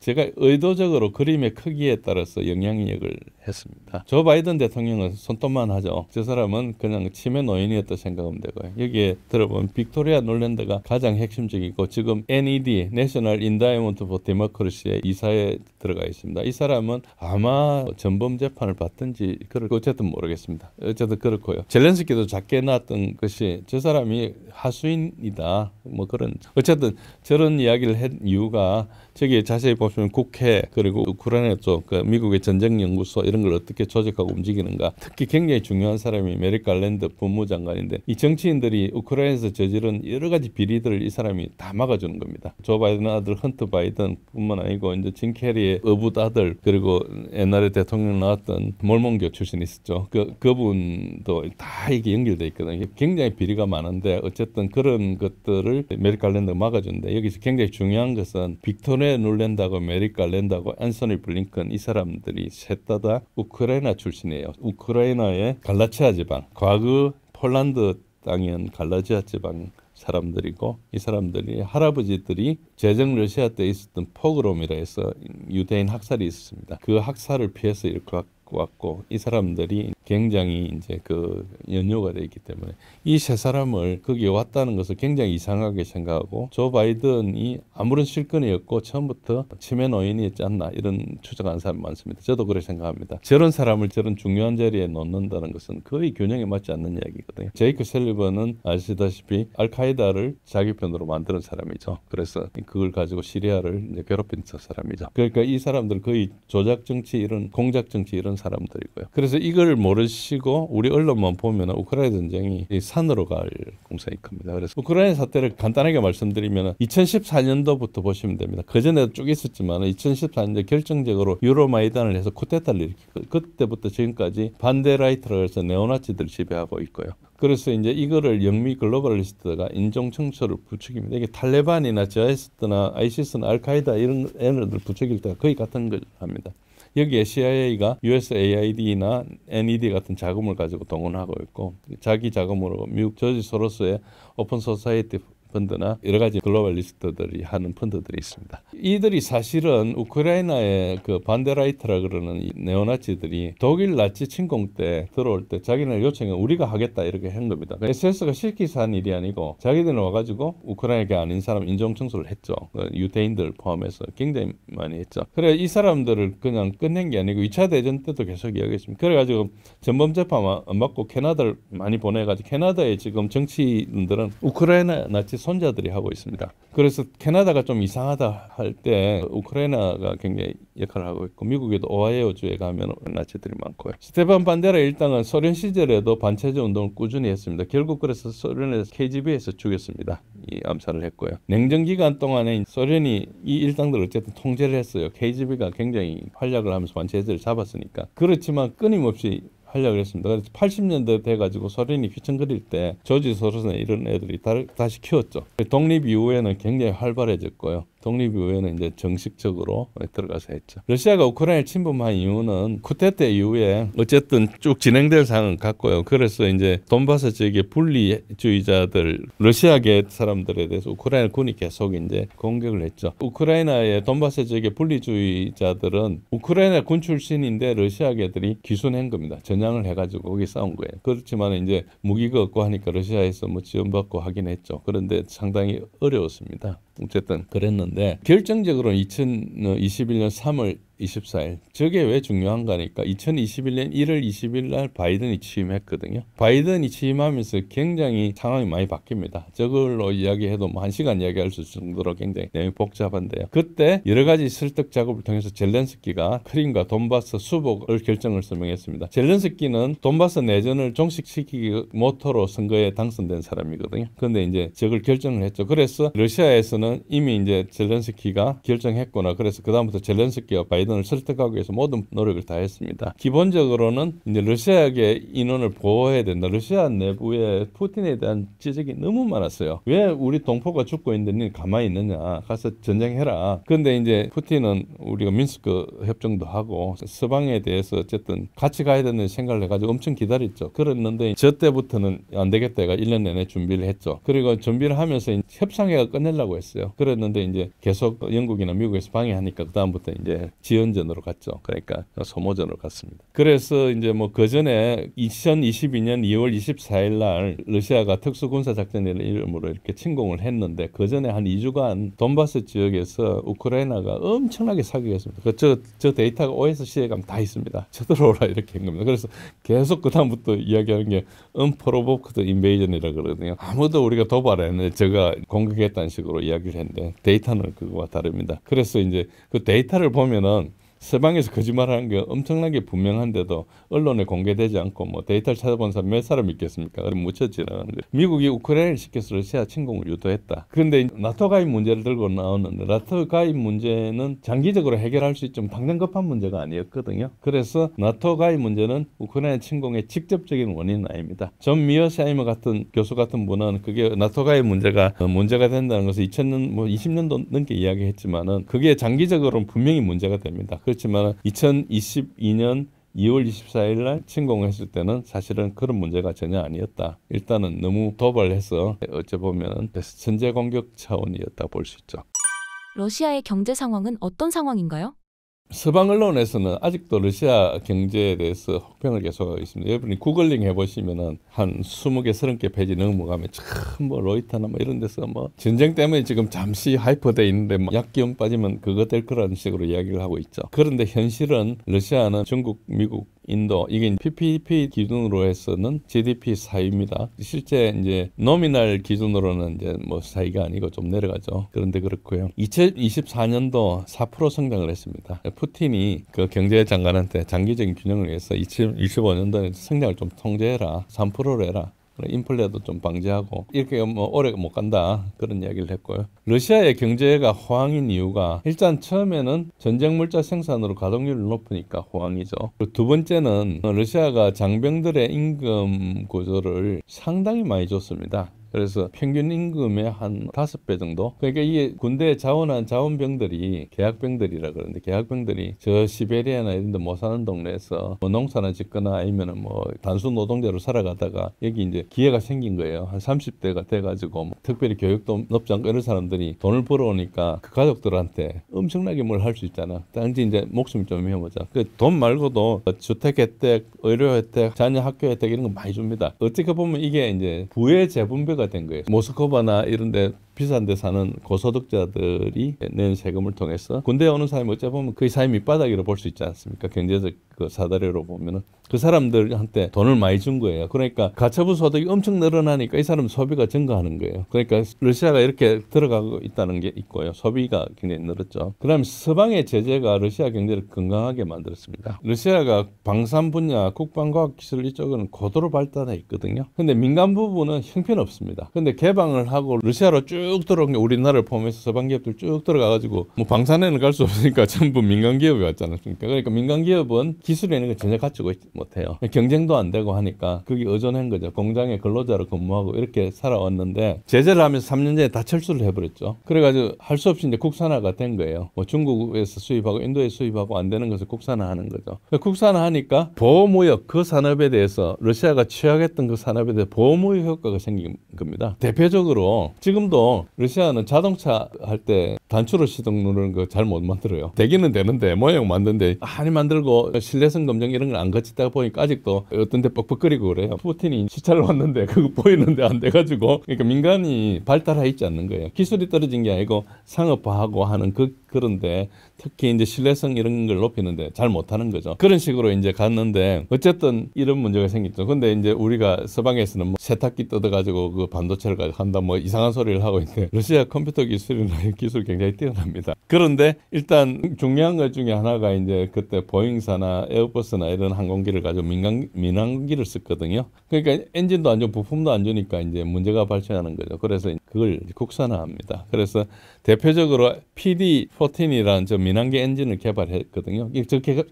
제가 의도적으로 그림의 크기에 따라서 영향력을 했습니다. 조 바이든 대통령은 손톱만 하죠. 저 사람은 그냥 치매 노인이었다 생각하면 되고요. 여기에 들어보면 빅토리아 놀랜드가 가장 핵심적이고 지금 NED, National Endowment for Democracy의 이사에 들어가 있습니다. 이 사람은 아마 전범 재판을 받든지 그렇고 어쨌든 모르겠습니다. 어쨌든 그렇고요. 젤렌스키도 작게 나왔던 것이 저 사람이 하수인이다. 뭐 그런 어쨌든 저런 이야기를 한 이유가 저기 자세히 보면 보시면 국회 그리고 우크라이나 쪽 그 미국의 전쟁연구소 이런 걸 어떻게 조직하고 움직이는가. 특히 굉장히 중요한 사람이 메릭 갈랜드 법무장관인데 이 정치인들이 우크라이나에서 저지른 여러 가지 비리들을 이 사람이 다 막아주는 겁니다. 조 바이든 아들 헌터 바이든뿐만 아니고 이제 진 캐리의 어붓 아들 그리고 옛날에 대통령 나왔던 몰몬교 출신 있었죠. 그분도 다 이게 연결돼 있거든요. 굉장히 비리가 많은데 어쨌든 그런 것들을 메릭 갈랜드가 막아준다. 여기서 굉장히 중요한 것은 빅토리아 눌렌다고 메릭 갈랜드하고 앤서니 블링컨 이 사람들이 셋 다 우크라이나 출신이에요. 우크라이나의 갈라치아 지방, 과거 폴란드 땅이었던 갈라치아 지방 사람들이고 이 사람들이 할아버지들이 제정 러시아 때 있었던 포그롬이라 해서 유대인 학살이 있었습니다. 그 학살을 피해서 이렇게 왔고 이 사람들이 굉장히 이제 그 연료가 돼 있기 때문에 이 세 사람을 거기에 왔다는 것을 굉장히 이상하게 생각하고 조 바이든이 아무런 실권이었고 처음부터 치매 노인이었지 않나 이런 추정하는 사람이 많습니다. 저도 그렇게 생각합니다. 저런 사람을 저런 중요한 자리에 놓는다는 것은 거의 균형에 맞지 않는 이야기거든요. 제이크 셀리번은 아시다시피 알카에다를 자기 편으로 만드는 사람이죠. 그래서 그걸 가지고 시리아를 이제 괴롭힌 사람이죠. 그러니까 이 사람들 거의 조작 정치 이런 공작 정치 이런 사람들이고요. 그래서 이걸 모르시고 우리 언론만 보면 우크라이나 전쟁이 산으로 갈 공산이 큽니다. 그래서 우크라이나 사태를 간단하게 말씀드리면 2014년도부터 보시면 됩니다. 그전에도 쭉 있었지만 2014년도 결정적으로 유로마이단을 해서 쿠데타를 일으켰고 그때부터 지금까지 반데라이트라고 해서 네오나치들을 지배하고 있고요. 그래서 이제 이거를 영미 글로벌리스트가 인종 청소를 부추깁니다. 이게 탈레반이나 지하이스트나 아이시스나 알카이다 이런 애들 부추길 때가 거의 같은 걸 합니다. 여기에 CIA가 USAID나 NED 같은 자금을 가지고 동원하고 있고 자기 자금으로 미국 저지 소로스의 오픈 소사이티 펀드나 여러 가지 글로벌리스트들이 하는 펀드들이 있습니다. 이들이 사실은 우크라이나의 그 반데라이트라 그러는 이 네오나치들이 독일 나치 침공 때 들어올 때 자기네 요청을 우리가 하겠다 이렇게 한 겁니다. SS가 시키서 한 일이 아니고 자기들은 와가지고 우크라이나가 아닌 사람 인종 청소를 했죠. 유대인들 포함해서 굉장히 많이 했죠. 그래 이 사람들을 그냥 끝낸 게 아니고 2차 대전 때도 계속 이야기했습니다. 그래가지고 전범 재판 안 받고 캐나다를 많이 보내가지고 캐나다의 지금 정치인들은 우크라이나 나치 손자들이 하고 있습니다. 그래서 캐나다가 좀 이상하다 할 때 우크라이나가 굉장히 역할을 하고 있고 미국에도 오하이오주에 가면 나치들이 많고요. 스테판 반데라 일당은 소련 시절에도 반체제 운동을 꾸준히 했습니다. 결국 그래서 소련에서 KGB에서 죽였습니다. 이 암살을 했고요. 냉전 기간 동안에 소련이 이 일당들을 어쨌든 통제를 했어요. KGB가 굉장히 활약을 하면서 반체제를 잡았으니까. 그렇지만 끊임없이 하려고 했습니다. 그래서 80년대 돼가지고 소련이 휘청거릴 때 조지 소로스나 이런 애들이 다시 키웠죠. 독립 이후에는 굉장히 활발해졌고요. 독립 이후에는 이제 정식적으로 들어가서 했죠. 러시아가 우크라이나를 침범한 이유는 쿠데타 이후에 어쨌든 쭉 진행될 상황을 갖고요. 그래서 이제 돈바스 지역의 분리주의자들, 러시아계 사람들에 대해서 우크라이나 군이 계속 이제 공격을 했죠. 우크라이나의 돈바스 지역의 분리주의자들은 우크라이나 군 출신인데 러시아계들이 기순한 겁니다. 전향을 해가지고 거기 싸운 거예요. 그렇지만 이제 무기가 없고 하니까 러시아에서 뭐 지원받고 하긴 했죠. 그런데 상당히 어려웠습니다. 어쨌든 그랬는데 결정적으로 2021년 3월 24일 저게 왜 중요한가 하니까 2021년 1월 20일 날 바이든이 취임했거든요. 바이든이 취임하면서 굉장히 상황이 많이 바뀝니다. 저걸로 이야기해도 뭐 1시간 이야기할 수 있을 정도로 굉장히 내용이 복잡한데요. 그때 여러 가지 설득 작업을 통해서 젤렌스키가 크림과 돈바스 수복을 결정을 설명했습니다. 젤렌스키는 돈바스 내전을 종식시키기 모토로 선거에 당선된 사람이거든요. 그런데 이제 저걸 결정을 했죠. 그래서 러시아에서는 이미 이제 젤렌스키가 결정했구나. 그래서 그다음부터 젤렌스키와 바이든을 설득하기 위해서 모든 노력을 다했습니다. 기본적으로는 이제 러시아계 인원을 보호해야 된다. 러시아 내부에 푸틴에 대한 지적이 너무 많았어요. 왜 우리 동포가 죽고 있는데 가만히 있느냐. 가서 전쟁해라. 그런데 이제 푸틴은 우리가 민스크 협정도 하고 서방에 대해서 어쨌든 같이 가야 되는 생각을 해가지고 엄청 기다렸죠. 그랬는데 저 때부터는 안 되겠다. 가 1년 내내 준비를 했죠. 그리고 준비를 하면서 협상회가 끝내려고 했어요. 그랬는데 이제 계속 영국이나 미국에서 방해하니까 그다음부터 이제 지연 지연전으로 갔죠. 그러니까 소모전으로 갔습니다. 그래서 이제 뭐 그 전에 2022년 2월 24일 날 러시아가 특수군사작전이라는 이름으로 이렇게 침공을 했는데 그 전에 한 2주간 돈바스 지역에서 우크라이나가 엄청나게 사격했습니다. 저 데이터가 OSC에 가면 다 있습니다. 쳐들어오라 이렇게 한 겁니다. 그래서 계속 그 다음부터 이야기하는 게 unprovoked invasion이라 그러거든요. 아무도 우리가 도발 안 했는데 제가 공격했다는 식으로 이야기를 했는데 데이터는 그거와 다릅니다. 그래서 이제 그 데이터를 보면은 서방에서 거짓말하는 게 엄청나게 분명한데도 언론에 공개되지 않고 뭐 데이터를 찾아본 사람 몇 사람 있겠습니까? 그럼 묻혀 지나가는 거예요. 미국이 우크라이나를 시켜서 러시아 침공을 유도했다. 그런데 나토 가입 문제를 들고 나오는데 나토 가입 문제는 장기적으로 해결할 수 있지만 당장 급한 문제가 아니었거든요. 그래서 나토 가입 문제는 우크라이나 침공의 직접적인 원인은 아닙니다. 존 미어샤이머 같은 교수 같은 분은 그게 나토 가입 문제가 된다는 것을 2000년 뭐 20년도 넘게 이야기했지만은 그게 장기적으로는 분명히 문제가 됩니다. 그렇지만 2022년 2월 24일 날 침공했을 때는 사실은 그런 문제가 전혀 아니었다. 일단은 너무 도발해서 어찌 보면 선제 공격 차원이었다 볼 수 있죠. 러시아의 경제 상황은 어떤 상황인가요? 서방 언론에서는 아직도 러시아 경제에 대해서 혹평을 계속하고 있습니다. 여러분이 구글링 해보시면은 한 20개, 30개 페이지 넘어가면 참 뭐 로이터나 뭐 이런 데서 뭐 전쟁 때문에 지금 잠시 하이퍼돼 있는데 뭐 약기운 빠지면 그거 될 거라는 식으로 이야기를 하고 있죠. 그런데 현실은 러시아는 중국, 미국, 인도 이게 PPP 기준으로 해서는 GDP 4위입니다. 실제 이제 노미널 기준으로는 이제 뭐 4위가 아니고 좀 내려가죠. 그런데 그렇고요. 2024년도 4% 성장을 했습니다. 푸틴이 그 경제장관한테 장기적인 균형을 위해서 2025년도에 성장을 좀 통제해라. 3%로 해라. 인플레도 좀 방지하고 이렇게 뭐 오래 못 간다 그런 이야기를 했고요. 러시아의 경제가 호황인 이유가 일단 처음에는 전쟁 물자 생산으로 가동률을 높으니까 호황이죠. 두 번째는 러시아가 장병들의 임금 구조를 상당히 많이 줬습니다. 그래서 평균 임금의 한 5배 정도. 그러니까 이게 군대에 자원한 자원병들이 계약병들이라 그러는데 계약병들이 저 시베리아나 이런 데 못 사는 동네에서 뭐 농사나 짓거나 아니면은 뭐 단순 노동자로 살아가다가 여기 이제 기회가 생긴 거예요. 한 30대가 돼가지고 뭐 특별히 교육도 높지 않고 이런 사람들이 돈을 벌어오니까 그 가족들한테 엄청나게 뭘 할 수 있잖아. 단지 이제 목숨이 좀 위험하죠. 그 돈 말고도 주택 혜택, 의료 혜택, 자녀 학교 혜택 이런 거 많이 줍니다. 어떻게 보면 이게 이제 부의 재분배가 된 거예요. 모스크바나 이런 데 비싼 데 사는 고소득자들이 내는 세금을 통해서 군대에 오는 사람이 어찌 보면 거의 사회 밑바닥이라고 볼 수 있지 않습니까? 경제적 그 사다리로 보면은 그 사람들한테 돈을 많이 준 거예요. 그러니까 가처분 소득이 엄청 늘어나니까 이 사람 소비가 증가하는 거예요. 그러니까 러시아가 이렇게 들어가고 있다는 게 있고요. 소비가 굉장히 늘었죠. 그다음에 서방의 제재가 러시아 경제를 건강하게 만들었습니다. 러시아가 방산 분야, 국방과학 기술 이쪽은 고도로 발달해 있거든요. 근데 민간 부분은 형편없습니다. 근데 개방을 하고 러시아로 쭉 들어온 게 우리나라를 포함해서 서방 기업들 쭉 들어가가지고 뭐 방산에는 갈 수 없으니까 전부 민간 기업이 왔지 않습니까? 그러니까 민간 기업은 기술에 있는 걸 전혀 갖추고 있지 못해요. 경쟁도 안 되고 하니까 그게 의존한 거죠. 공장에 근로자로 근무하고 이렇게 살아왔는데 제재를 하면서 3년 전에 다 철수를 해버렸죠. 그래가지고 할 수 없이 이제 국산화가 된 거예요. 뭐 중국에서 수입하고 인도에서 수입하고 안 되는 것을 국산화하는 거죠. 국산화하니까 보호무역 그 산업에 대해서 러시아가 취약했던 그 산업에 대해서 보호무역 효과가 생긴 겁니다. 대표적으로 지금도 러시아는 자동차 할 때 단추로 시동 누르는 거 잘 못 만들어요. 되기는 되는데 모양 만드는데 많이 만들고 신뢰성 검증 이런 걸 안 거치다 보니까 아직도 어떤 데 뻑뻑거리고 그래요. 푸틴이 시찰을 왔는데 그거 보이는데 안 돼가지고 그러니까 민간이 발달해 있지 않는 거예요. 기술이 떨어진 게 아니고 상업화하고 하는 그런데 특히 이제 신뢰성 이런 걸 높이는데 잘 못하는 거죠. 그런 식으로 이제 갔는데 어쨌든 이런 문제가 생겼죠. 근데 이제 우리가 서방에서는 뭐 세탁기 뜯어가지고 그 반도체를 한다 뭐 이상한 소리를 하고 있는데 러시아 컴퓨터 기술이나 기술 굉장히 뛰어납니다. 그런데 일단 중요한 것 중에 하나가 이제 그때 보잉사나 에어버스나 이런 항공기를 가지고 민항기를 썼거든요. 그러니까 엔진도 안 좋고 부품도 안 좋으니까 이제 문제가 발생하는 거죠. 그래서 그걸 국산화합니다. 그래서 대표적으로 PD-14이라는 저 민항기 엔진을 개발했거든요.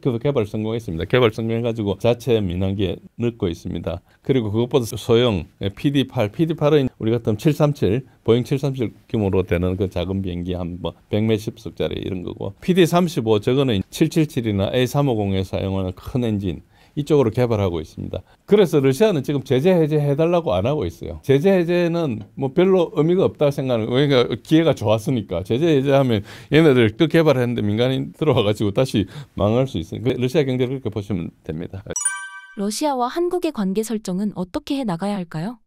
그 개발 성공했습니다. 개발 성공해가지고 자체 민항기에 넣고 있습니다. 그리고 그것보다 소형 PD-8, PD-8은 우리 같은 737, 보잉 737 규모로 되는 그 작은 비행기 한 뭐 100몇십석짜리 이런 거고 PD-35 저거는 777이나 A350에 사용하는 큰 엔진 이쪽으로 개발하고 있습니다. 그래서 러시아는 지금 제재 해제해달라고 안 하고 있어요. 제재 해제는 뭐 별로 의미가 없다 생각하는, 그러니까 기회가 좋았으니까 제재 해제하면 얘네들 또 개발했는데 민간인 들어와가지고 다시 망할 수 있으니까 러시아 경제를 그렇게 보시면 됩니다. 러시아와 한국의 관계 설정은 어떻게 해 나가야 할까요?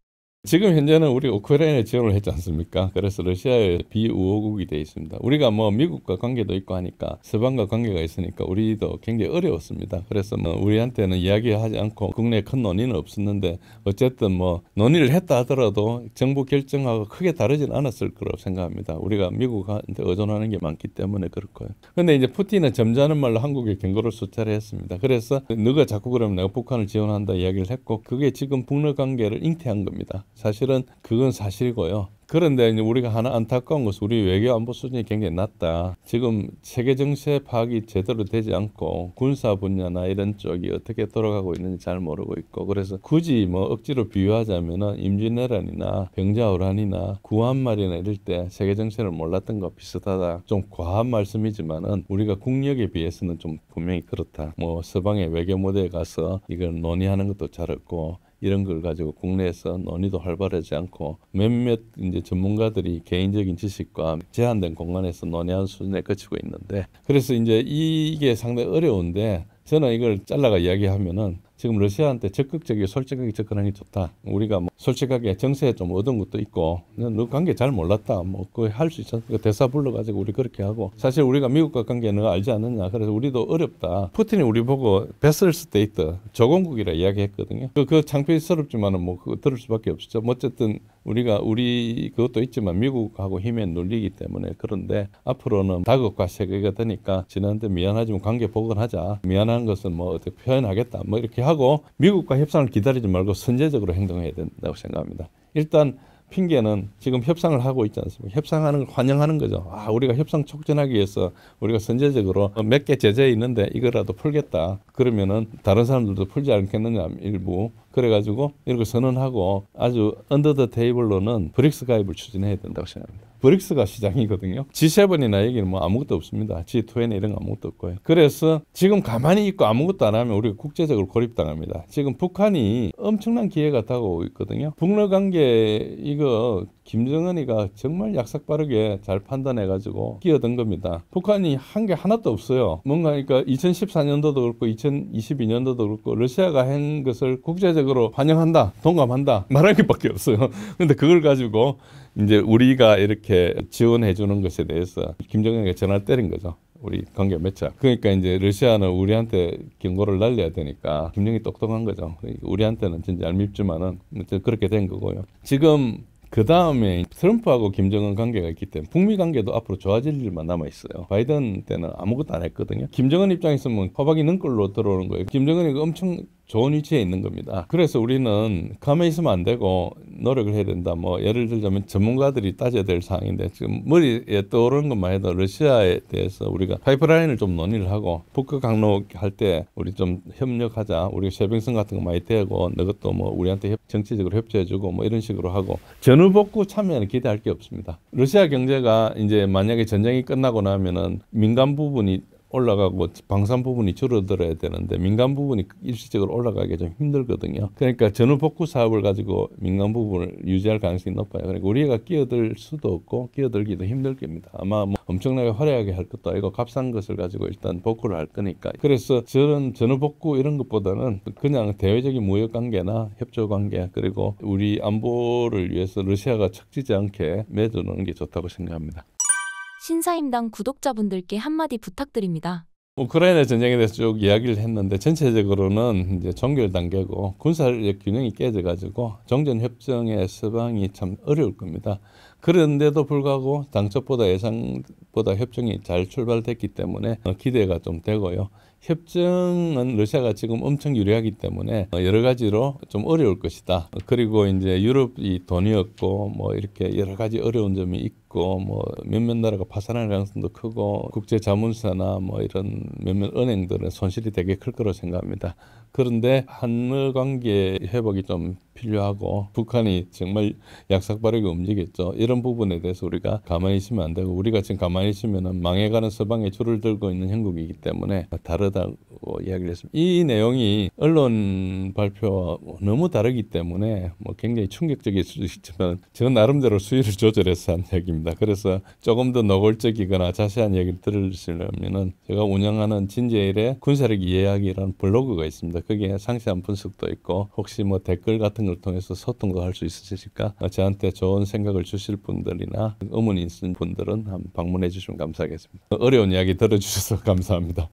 지금 현재는 우리가 우크라이나에 지원을 했지 않습니까? 그래서 러시아의 비우호국이 돼 있습니다. 우리가 뭐 미국과 관계도 있고 하니까 서방과 관계가 있으니까 우리도 굉장히 어려웠습니다. 그래서 뭐 우리한테는 이야기하지 않고 국내에 큰 논의는 없었는데 어쨌든 뭐 논의를 했다 하더라도 정부 결정하고 크게 다르진 않았을 거라고 생각합니다. 우리가 미국한테 의존하는 게 많기 때문에 그렇고요. 근데 이제 푸틴은 점잖은 말로 한국에 경고를 수차례 했습니다. 그래서 너가 자꾸 그러면 내가 북한을 지원한다 이야기를 했고 그게 지금 북러 관계를 잉태한 겁니다. 사실은 그건 사실이고요. 그런데 이제 우리가 하나 안타까운 것은 우리 외교 안보 수준이 굉장히 낮다. 지금 세계 정세 파악이 제대로 되지 않고 군사 분야나 이런 쪽이 어떻게 돌아가고 있는지 잘 모르고 있고 그래서 굳이 뭐 억지로 비유하자면은 임진왜란이나 병자호란이나 구한말이나 이럴 때 세계 정세를 몰랐던 것 비슷하다. 좀 과한 말씀이지만은 우리가 국력에 비해서는 좀 분명히 그렇다. 뭐 서방의 외교 무대에 가서 이걸 논의하는 것도 잘했고 이런 걸 가지고 국내에서 논의도 활발하지 않고 몇몇 이제 전문가들이 개인적인 지식과 제한된 공간에서 논의하는 수준에 그치고 있는데 그래서 이제 이게 상당히 어려운데 저는 이걸 잘라가 이야기하면은 지금 러시아한테 적극적이고 솔직하게 접근하는 게 좋다. 우리가 뭐 솔직하게 정세에 좀 얻은 것도 있고 너 관계 잘 몰랐다. 뭐 그거 할 수 있어. 대사 불러가지고 우리 그렇게 하고 사실 우리가 미국과 관계 너가 알지 않느냐. 그래서 우리도 어렵다. 푸틴이 우리 보고 베슬 스테이트 조공국이라 이야기했거든요. 그 창피스럽지만은 뭐 그거 들을 수밖에 없었죠. 뭐 어쨌든 우리 그것도 있지만 미국하고 힘에 눌리기 때문에 그런데 앞으로는 다국과 세계가 되니까 지난데 미안하지만 관계 복원하자. 미안한 것은 뭐 어떻게 표현하겠다. 뭐 이렇게 하고 미국과 협상을 기다리지 말고 선제적으로 행동해야 된다고 생각합니다. 일단 핑계는 지금 협상을 하고 있지 않습니까? 협상하는 걸 환영하는 거죠. 우리가 협상 촉진하기 위해서 우리가 선제적으로 몇 개 제재 있는데 이거라도 풀겠다. 그러면은 다른 사람들도 풀지 않겠느냐 일부. 그래가지고 이렇게 선언하고 아주 언더 더 테이블로는 브릭스 가입을 추진해야 된다고 생각합니다. 브릭스가 시장이거든요. G7이나 여기는 뭐 아무것도 없습니다. G20 이런 거 아무것도 없고요. 그래서 지금 가만히 있고 아무것도 안 하면 우리가 국제적으로 고립당합니다. 지금 북한이 엄청난 기회가 다가오고 있거든요. 북러 관계 이거 김정은이가 정말 약삭 빠르게 잘 판단해가지고 끼어든 겁니다. 북한이 한 게 하나도 없어요. 뭔가 그러니까 2014년도도 그렇고 2022년도도 그렇고 러시아가 한 것을 국제적으로 환영한다, 동감한다 말할 것밖에 없어요. 근데 그걸 가지고 이제 우리가 이렇게 지원해 주는 것에 대해서 김정은이가 전화를 때린 거죠. 우리 관계 맺자. 그러니까 이제 러시아는 우리한테 경고를 날려야 되니까 김정은이 똑똑한 거죠. 우리한테는 진짜 얄밉지만은 그렇게 된 거고요. 지금 그 다음에 트럼프하고 김정은 관계가 있기 때문에 북미 관계도 앞으로 좋아질 일만 남아 있어요. 바이든 때는 아무것도 안 했거든요. 김정은 입장에서는 호박이 능걸로 들어오는 거예요. 김정은이 엄청 좋은 위치에 있는 겁니다. 그래서 우리는 가만히 있으면 안 되고 노력을 해야 된다. 뭐 예를 들자면 전문가들이 따져야 될 사항인데 지금 머리에 떠오르는 것만 해도 러시아에 대해서 우리가 파이프라인을 좀 논의를 하고 북극 항로 할 때 우리 좀 협력하자. 우리가 쇠병선 같은 거 많이 떼고 너것도 뭐 우리한테 정치적으로 협조해주고 뭐 이런 식으로 하고 전후복구 참여는 기대할 게 없습니다. 러시아 경제가 이제 만약에 전쟁이 끝나고 나면은 민간 부분이 올라가고 방산 부분이 줄어들어야 되는데 민간 부분이 일시적으로 올라가기 좀 힘들거든요. 그러니까 전후 복구 사업을 가지고 민간 부분을 유지할 가능성이 높아요. 그러니까 우리가 끼어들 수도 없고 끼어들기도 힘들 겁니다. 아마 뭐 엄청나게 화려하게 할 것도 아니고 값싼 것을 가지고 일단 복구를 할 거니까. 그래서 저는 전후 복구 이런 것보다는 그냥 대외적인 무역 관계나 협조 관계 그리고 우리 안보를 위해서 러시아가 척지지 않게 맺어놓는 게 좋다고 생각합니다. 신사임당 구독자분들께 한마디 부탁드립니다. 우크라이나 전쟁에 대해서 쭉 이야기를 했는데 전체적으로는 이제 종결 단계고 군사력 균형이 깨져가지고 정전 협정의 서방이 참 어려울 겁니다. 그런데도 불구하고 당초보다 예상보다 협정이 잘 출발됐기 때문에 기대가 좀 되고요. 협정은 러시아가 지금 엄청 유리하기 때문에 여러 가지로 좀 어려울 것이다. 그리고 이제 유럽이 돈이 없고 뭐 이렇게 여러 가지 어려운 점이 있고 뭐 몇몇 나라가 파산할 가능성도 크고 국제 자문사나 뭐 이런 몇몇 은행들은 손실이 되게 클 거라고 생각합니다. 그런데 한일 관계 회복이 좀 필요하고 북한이 정말 약삭빠르게 움직였죠. 이런 부분에 대해서 우리가 가만히 있으면 안 되고 우리가 지금 가만히 있으면 망해가는 서방에 줄을 들고 있는 형국이기 때문에 다르다고 이야기를 했습니다. 이 내용이 언론 발표와 너무 다르기 때문에 뭐 굉장히 충격적일 수도 있지만 저는 나름대로 수위를 조절해서 한 얘기입니다. 그래서 조금 더 노골적이거나 자세한 얘기를 들으시려면은 제가 운영하는 진제일의 군사력 이야기라는 블로그가 있습니다. 거기에 상세한 분석도 있고 혹시 뭐 댓글 같은 걸 통해서 소통도 할 수 있으실까? 저한테 좋은 생각을 주실 분들이나 의문이 있으신 분들은 한번 방문해 주시면 감사하겠습니다. 어려운 이야기 들어주셔서 감사합니다.